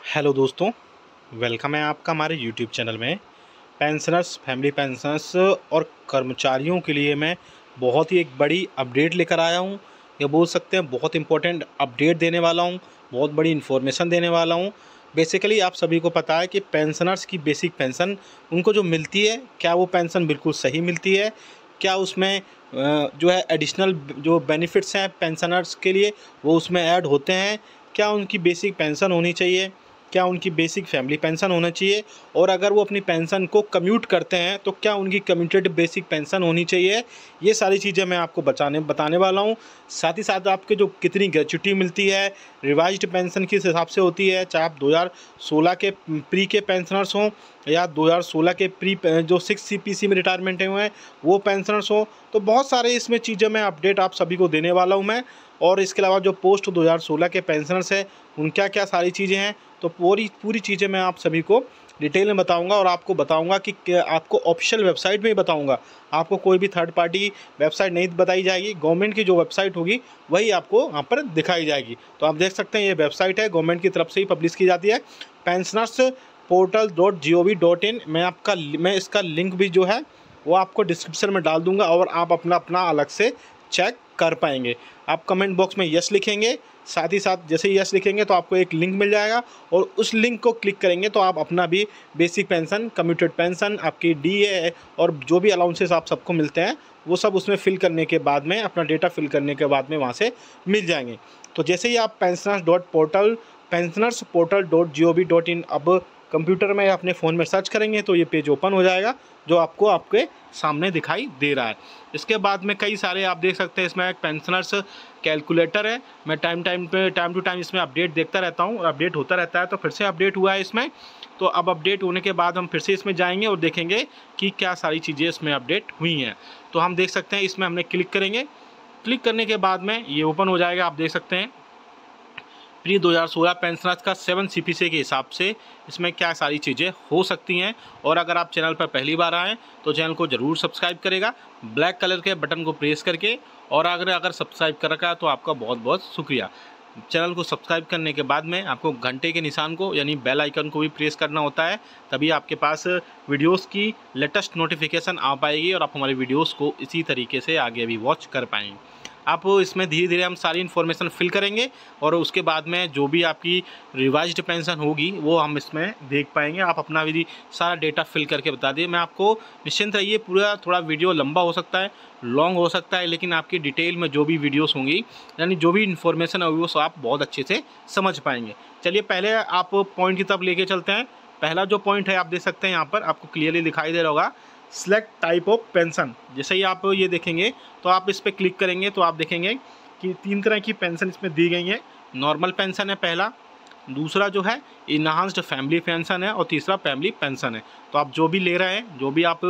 Hello दोस्तों, welcome है आपका हमारे यूट्यूब चैनल में। पेंशनर्स, फैमिली पेंशनर्स और कर्मचारियों के लिए मैं बहुत ही एक बड़ी अपडेट लेकर आया हूँ। या बोल सकते हैं बहुत इम्पोर्टेंट अपडेट देने वाला हूँ, बहुत बड़ी इन्फॉर्मेशन देने वाला हूँ। बेसिकली आप सभी को पता है कि पेंशनर्स की बेसिक पेंशन उनको जो मिलती है, क्या वो पेंशन बिल्कुल सही मिलती है? क्या उसमें जो है एडिशनल जो बेनिफिट्स हैं पेंशनर्स के लिए वो उसमें ऐड होते हैं? क्या उनकी बेसिक पेंशन होनी चाहिए? क्या उनकी बेसिक फैमिली पेंशन होना चाहिए? और अगर वो अपनी पेंशन को कम्यूट करते हैं तो क्या उनकी कम्यूटेड बेसिक पेंशन होनी चाहिए? ये सारी चीज़ें मैं आपको बताने वाला हूँ। साथ ही साथ आपके जो कितनी ग्रेच्युटी मिलती है, रिवाइज्ड पेंशन किस हिसाब से होती है, चाहे आप 2016 के प्री के पेंशनर्स हों या 2016 के प्री जो 6 सीपीसी में रिटायरमेंट हुए हैं वो पेंशनर्स हों। तो बहुत सारे इसमें चीज़ें मैं अपडेट आप सभी को देने वाला हूँ मैं। और इसके अलावा जो पोस्ट 2016 के पेंशनर्स हैं उनका क्या सारी चीज़ें हैं, तो पूरी पूरी चीज़ें मैं आप सभी को डिटेल में बताऊंगा। और आपको बताऊंगा कि आपको ऑफिशियल वेबसाइट में ही बताऊंगा, आपको कोई भी थर्ड पार्टी वेबसाइट नहीं बताई जाएगी। गवर्नमेंट की जो वेबसाइट होगी वही आपको वहाँ पर दिखाई जाएगी। तो आप देख सकते हैं ये वेबसाइट है, गवर्नमेंट की तरफ से ही पब्लिश की जाती है, पेंशनर्स portal.gov.in। मैं इसका लिंक भी जो है वो आपको डिस्क्रिप्शन में डाल दूंगा और आप अपना अपना अलग से चेक कर पाएंगे। आप कमेंट बॉक्स में यस लिखेंगे, साथ ही साथ जैसे ही यस लिखेंगे तो आपको एक लिंक मिल जाएगा और उस लिंक को क्लिक करेंगे तो आप अपना भी बेसिक पेंशन, कम्यूटेड पेंशन, आपकी डीए और जो भी अलाउंसेस आप सबको मिलते हैं वो सब उसमें फिल करने के बाद में, अपना डेटा फिल करने के बाद में वहाँ से मिल जाएंगे। तो जैसे ही आप pensioners.portal.gov.in अब कंप्यूटर में या अपने फ़ोन में सर्च करेंगे तो ये पेज ओपन हो जाएगा जो आपको आपके सामने दिखाई दे रहा है। इसके बाद में कई सारे आप देख सकते हैं, इसमें एक पेंशनर्स कैलकुलेटर है। मैं टाइम टू टाइम इसमें अपडेट देखता रहता हूँ और अपडेट होता रहता है। तो फिर से अपडेट हुआ है इसमें, तो अब अपडेट होने के बाद हम फिर से इसमें जाएंगे और देखेंगे कि क्या सारी चीज़ें इसमें अपडेट हुई हैं। तो हम देख सकते हैं इसमें हमने क्लिक करेंगे, क्लिक करने के बाद में ये ओपन हो जाएगा। आप देख सकते हैं प्री 2016 पेंशनर्स का 7 सीपीसी के हिसाब से इसमें क्या सारी चीज़ें हो सकती हैं। और अगर आप चैनल पर पहली बार आएँ तो चैनल को ज़रूर सब्सक्राइब करेगा ब्लैक कलर के बटन को प्रेस करके। और अगर सब्सक्राइब कर रखा है तो आपका बहुत बहुत शुक्रिया। चैनल को सब्सक्राइब करने के बाद में आपको घंटे के निशान को यानी बेल आइकन को भी प्रेस करना होता है, तभी आपके पास वीडियोस की लेटेस्ट नोटिफिकेशन आ पाएगी और आप हमारे वीडियोस को इसी तरीके से आगे भी वॉच कर पाएंगे। आप इसमें धीरे धीरे हम सारी इन्फॉर्मेशन फिल करेंगे और उसके बाद में जो भी आपकी रिवाइज्ड पेंशन होगी वो हम इसमें देख पाएंगे। आप अपना भी सारा डेटा फिल करके बता दिए। मैं आपको निश्चिंत रहिए, पूरा थोड़ा वीडियो लंबा हो सकता है, लॉन्ग हो सकता है, लेकिन आपकी डिटेल में जो भी वीडियोस होंगी यानी जो भी इन्फॉर्मेशन होगी वो आप बहुत अच्छे से समझ पाएंगे। चलिए पहले आप पॉइंट की तरफ लेके चलते हैं। पहला जो पॉइंट है आप देख सकते हैं यहाँ पर आपको क्लियरली दिखाई दे रहा होगा, सिलेक्ट टाइप ऑफ पेंशन। जैसे ही आप ये देखेंगे तो आप इस पर क्लिक करेंगे तो आप देखेंगे कि 3 तरह की पेंशन इसमें दी गई है। नॉर्मल पेंशन है पहला, दूसरा जो है इनहांस्ड फैमिली पेंशन है और तीसरा फैमिली पेंशन है। तो आप जो भी ले रहे हैं, जो भी आप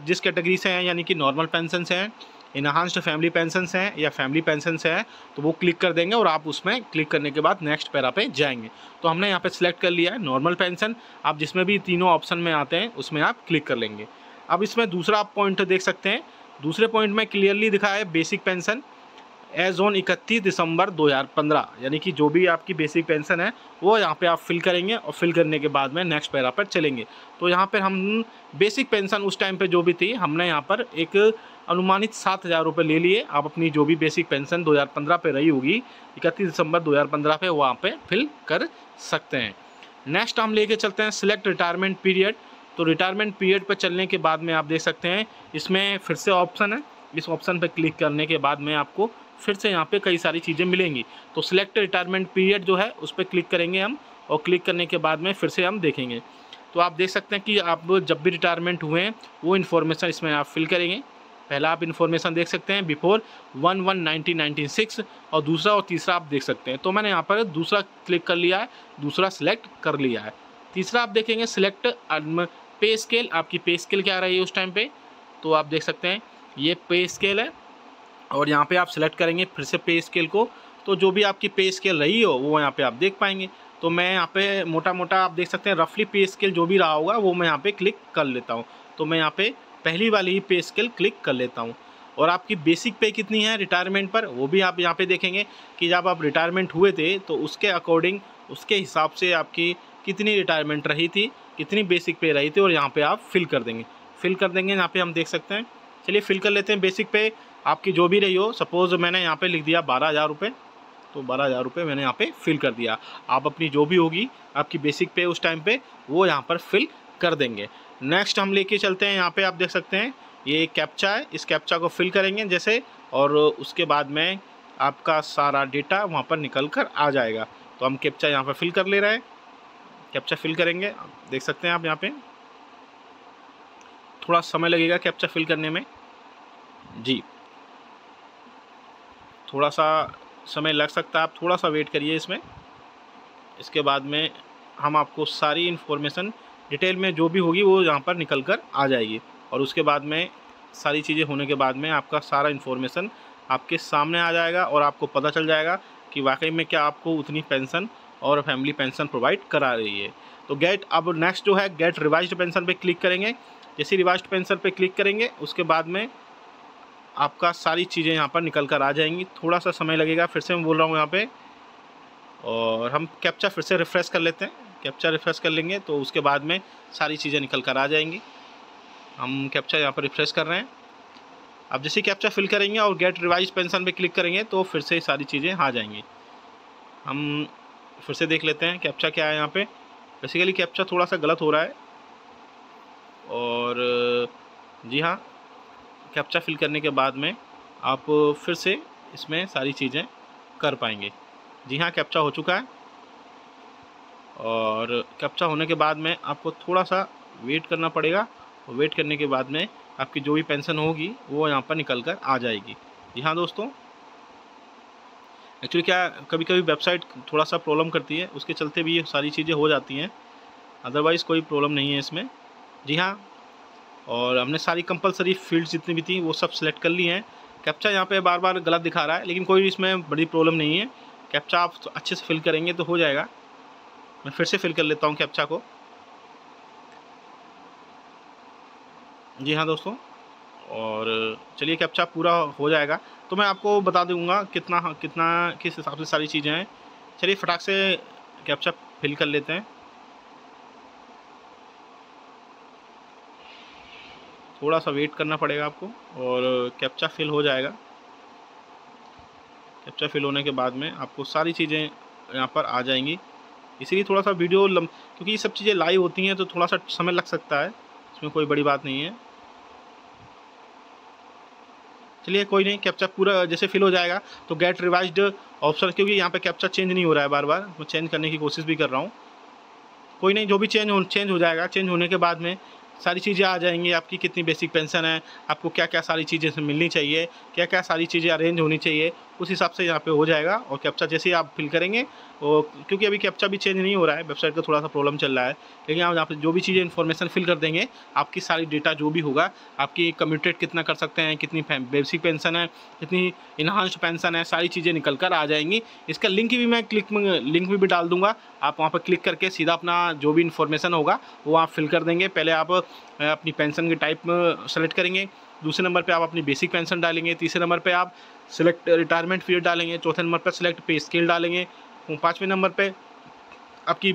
जिस कैटेगरी से हैं, यानी कि नॉर्मल पेंशन से हैं, इनहांस्ड फैमिली पेंशन से हैं या फैमिली पेंशन से हैं, तो वो क्लिक कर देंगे और आप उसमें क्लिक करने के बाद नेक्स्ट पैरा पे जाएंगे। तो हमने यहाँ पे सिलेक्ट कर लिया है नॉर्मल पेंशन। आप जिसमें भी तीनों ऑप्शन में आते हैं उसमें आप क्लिक कर लेंगे। अब इसमें दूसरा आप पॉइंट देख सकते हैं, दूसरे पॉइंट में क्लियरली दिखा है बेसिक पेंशन एज ऑन 31 दिसंबर 2015, यानी कि जो भी आपकी बेसिक पेंशन है वो यहाँ पे आप फिल करेंगे और फिल करने के बाद में नेक्स्ट पैरा पर चलेंगे। तो यहाँ पर हम बेसिक पेंशन उस टाइम पे जो भी थी हमने यहाँ पर एक अनुमानित 7,000 रुपये ले लिए। आप अपनी जो भी बेसिक पेंशन 2015 पे रही होगी 31 दिसंबर 2015 पे वहाँ पे फिल कर सकते हैं। नेक्स्ट हम लेके चलते हैं सिलेक्ट रिटायरमेंट पीरियड। तो रिटायरमेंट पीरियड पर चलने के बाद में आप देख सकते हैं इसमें फिर से ऑप्शन है, इस ऑप्शन पर क्लिक करने के बाद में आपको फिर से यहाँ पे कई सारी चीज़ें मिलेंगी। तो सिलेक्ट रिटायरमेंट पीरियड जो है उस पर क्लिक करेंगे हम और क्लिक करने के बाद में फिर से हम देखेंगे। तो आप देख सकते हैं कि आप जब भी रिटायरमेंट हुए हैं वो इन्फॉर्मेशन इसमें आप फिल करेंगे। पहला आप इन्फॉर्मेशन देख सकते हैं बिफोर 1/1/1996 और दूसरा और तीसरा आप देख सकते हैं। तो मैंने यहाँ पर दूसरा क्लिक कर लिया है, दूसरा सिलेक्ट कर लिया है। तीसरा आप देखेंगे सिलेक्ट पे स्केल, आपकी पे स्केल क्या रही है उस टाइम पे। तो आप देख सकते हैं ये पे स्केल है और यहाँ पे आप सिलेक्ट करेंगे फिर से पे स्केल को। तो जो भी आपकी पे स्केल रही हो वो यहाँ पे आप देख पाएंगे। तो मैं यहाँ पे मोटा मोटा आप देख सकते हैं रफली पे स्केल जो भी रहा होगा वो मैं यहाँ पे क्लिक कर लेता हूँ। तो मैं यहाँ पे पहली वाली ही पे स्केल क्लिक कर लेता हूँ। और आपकी बेसिक पे कितनी है रिटायरमेंट पर, वो भी आप यहाँ पे देखेंगे कि जब आप रिटायरमेंट हुए थे तो उसके अकॉर्डिंग, उसके हिसाब से आपकी कितनी रिटायरमेंट रही थी, कितनी बेसिक पे रही थी, और यहाँ पे आप फिल कर देंगे। यहाँ पे हम देख सकते हैं। चलिए फिल कर लेते हैं। बेसिक पे आपकी जो भी रही हो, सपोज़ मैंने यहाँ पे लिख दिया 12,000 रुपये, तो 12,000 रुपये मैंने यहाँ पे फिल कर दिया। आप अपनी जो भी होगी आपकी बेसिक पे उस टाइम पे, वो यहाँ पर फिल कर देंगे। नेक्स्ट हम लेके चलते हैं। यहाँ पे आप देख सकते हैं ये कैप्चा है, इस कैप्चा को फिल करेंगे जैसे, और उसके बाद में आपका सारा डेटा वहाँ पर निकल कर आ जाएगा। तो हम कैप्चा यहाँ पर फिल कर ले रहे हैं। कैप्चा फिल करेंगे, देख सकते हैं आप यहाँ पे थोड़ा समय लगेगा कैप्चा फिल करने में जी, थोड़ा सा समय लग सकता है, आप थोड़ा सा वेट करिए इसमें। इसके बाद में हम आपको सारी इन्फॉर्मेशन डिटेल में जो भी होगी वो यहाँ पर निकल कर आ जाएगी, और उसके बाद में सारी चीज़ें होने के बाद में आपका सारा इन्फॉर्मेशन आपके सामने आ जाएगा, और आपको पता चल जाएगा कि वाकई में क्या आपको उतनी पेंशन और फैमिली पेंशन प्रोवाइड करा रही है। तो अब नेक्स्ट जो है गेट रिवाइज्ड पेंशन पे क्लिक करेंगे। जैसे रिवाइज्ड पेंशन पे क्लिक करेंगे उसके बाद में आपका सारी चीज़ें यहाँ पर निकल कर आ जाएंगी। थोड़ा सा समय लगेगा, फिर से मैं बोल रहा हूँ यहाँ पे, और हम कैप्चा फिर से रिफ़्रेश कर लेते हैं। कैप्चा रिफ़्रेश कर लेंगे तो उसके बाद में सारी चीज़ें निकल कर आ जाएंगी। हम कैप्चा यहाँ पर रिफ़्रेश कर रहे हैं। अब जैसे कैप्चा फिल करेंगे और गेट रिवाइज पेंशन पे क्लिक करेंगे तो फिर से सारी चीज़ें आ जाएंगी। हम फिर से देख लेते हैं कैप्चा क्या है यहाँ पे। बेसिकली कैप्चा थोड़ा सा गलत हो रहा है, और जी हाँ, कैप्चा फिल करने के बाद में आप फिर से इसमें सारी चीज़ें कर पाएंगे। जी हाँ, कैप्चा हो चुका है, और कैप्चा होने के बाद में आपको थोड़ा सा वेट करना पड़ेगा, और वेट करने के बाद में आपकी जो भी पेंशन होगी वो यहाँ पर निकल कर आ जाएगी। जी हाँ दोस्तों, एक्चुअली क्या कभी कभी वेबसाइट थोड़ा सा प्रॉब्लम करती है, उसके चलते भी ये सारी चीज़ें हो जाती हैं, अदरवाइज़ कोई प्रॉब्लम नहीं है इसमें। जी हाँ, और हमने सारी कंपलसरी फील्ड्स जितनी भी थी वो सब सिलेक्ट कर ली हैं। कैप्चा यहाँ पे बार बार गलत दिखा रहा है, लेकिन कोई इसमें बड़ी प्रॉब्लम नहीं है। कैप्चा आप अच्छे से फिल करेंगे तो हो जाएगा। मैं फिर से फिल कर लेता हूँ कैप्चा को। जी हाँ दोस्तों, और चलिए कैप्चा पूरा हो जाएगा तो मैं आपको बता दूंगा कितना किस हिसाब से सारी चीज़ें हैं। चलिए फटाक से कैप्चा फिल कर लेते हैं। थोड़ा सा वेट करना पड़ेगा आपको, और कैप्चा फिल हो जाएगा। कैप्चा फिल होने के बाद में आपको सारी चीज़ें यहाँ पर आ जाएंगी। इसीलिए थोड़ा सा वीडियो क्योंकि ये सब चीज़ें लाइव होती हैं तो थोड़ा सा समय लग सकता है, इसमें कोई बड़ी बात नहीं है। चलिए कोई नहीं, कैप्चा पूरा जैसे फिल हो जाएगा तो गेट रिवाइज्ड ऑप्शन, क्योंकि यहाँ पे कैप्चा चेंज नहीं हो रहा है, बार बार मैं चेंज करने की कोशिश भी कर रहा हूँ। कोई नहीं, जो भी चेंज हो जाएगा। चेंज होने के बाद में सारी चीज़ें आ जाएंगी, आपकी कितनी बेसिक पेंशन है, आपको क्या क्या सारी चीज़ें मिलनी चाहिए, क्या क्या सारी चीज़ें अरेंज होनी चाहिए, उस हिसाब से यहाँ पे हो जाएगा। और कैप्चा जैसे ही आप फिल करेंगे, और क्योंकि अभी कैप्चा भी चेंज नहीं हो रहा है, वेबसाइट का थोड़ा सा प्रॉब्लम चल रहा है, लेकिन आप यहाँ पे जो भी चीज़ें इन्फॉर्मेशन फिल कर देंगे, आपकी सारी डेटा जो भी होगा, आपकी कम्यूटेड कितना कर सकते हैं, कितनी बेसिक पेंशन है, कितनी इन्हांस्ड पेंशन है, सारी चीज़ें निकल कर आ जाएंगी। इसका लिंक भी मैं लिंक भी डाल दूँगा, आप वहाँ पर क्लिक करके सीधा अपना जो भी इन्फॉर्मेशन होगा वो आप फिल कर देंगे। पहले आप अपनी पेंशन के टाइप सेलेक्ट करेंगे, दूसरे नंबर पे आप अपनी बेसिक पेंशन डालेंगे, तीसरे नंबर पे आप सिलेक्ट रिटायरमेंट पीरियड डालेंगे, चौथे नंबर पर सिलेक्ट पे स्केल डालेंगे, पाँचवें नंबर पे आपकी